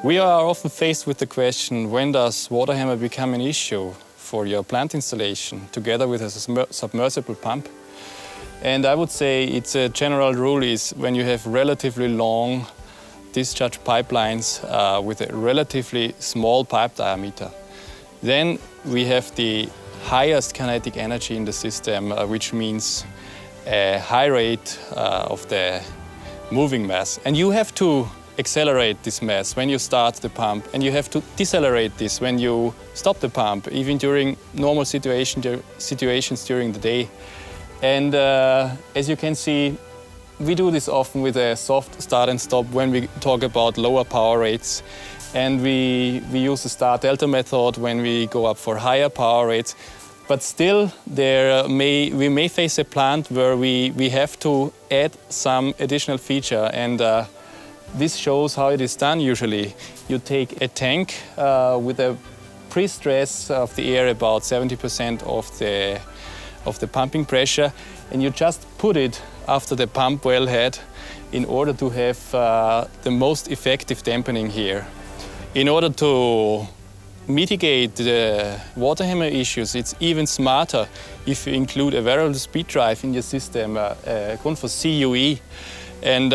We are often faced with the question, when does water hammer become an issue for your plant installation together with a submersible pump? And I would say it's a general rule is when you have relatively long discharge pipelines with a relatively small pipe diameter. Then we have the highest kinetic energy in the system, which means a high rate of the moving mass. And you have to accelerate this mass when you start the pump, and you have to decelerate this when you stop the pump, even during normal situations during the day. And as you can see, we do this often with a soft start and stop when we talk about lower power rates. And we use the star-delta method when we go up for higher power rates. But still, we may face a plant where we have to add some additional feature. And this shows how it is done usually. You take a tank with a pre-stress of the air about 70% of the pumping pressure, and you just put it after the pump wellhead in order to have the most effective dampening here. In order to mitigate the water hammer issues, it's even smarter if you include a variable speed drive in your system, Grundfos CUE. And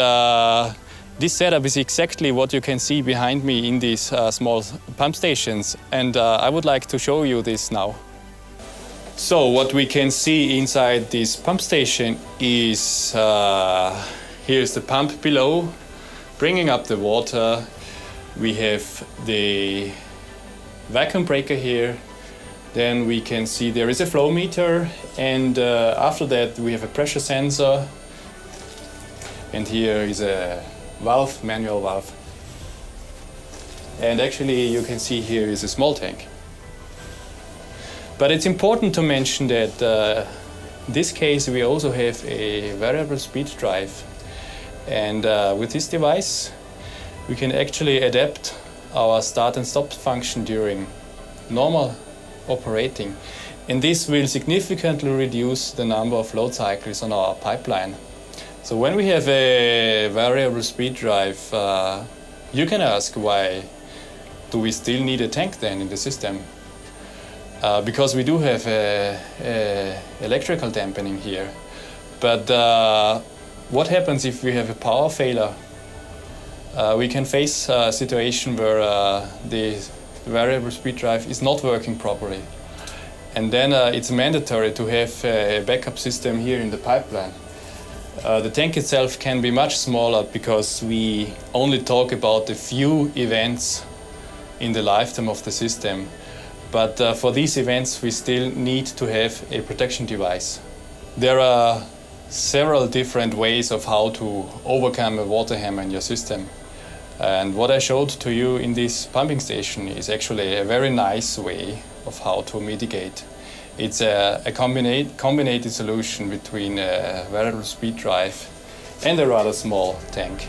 this setup is exactly what you can see behind me in these small pump stations. And I would like to show you this now. So what we can see inside this pump station is, here's the pump below, bringing up the water. We have the vacuum breaker here. Then we can see there is a flow meter, and after that we have a pressure sensor. And here is a valve, manual valve. And actually you can see here is a small tank. But it's important to mention that in this case we also have a variable speed drive. And with this device we can actually adapt our start and stop function during normal operating. And this will significantly reduce the number of load cycles on our pipeline. So when we have a variable speed drive, you can ask, why do we still need a tank then in the system? Because we do have electrical dampening here. But what happens if we have a power failure? We can face a situation where the variable speed drive is not working properly. And then it's mandatory to have a backup system here in the pipeline. The tank itself can be much smaller because we only talk about a few events in the lifetime of the system. But for these events we still need to have a protection device. There are several different ways of how to overcome a water hammer in your system. And what I showed to you in this pumping station is actually a very nice way of how to mitigate. It's a combined solution between a variable speed drive and a rather small tank.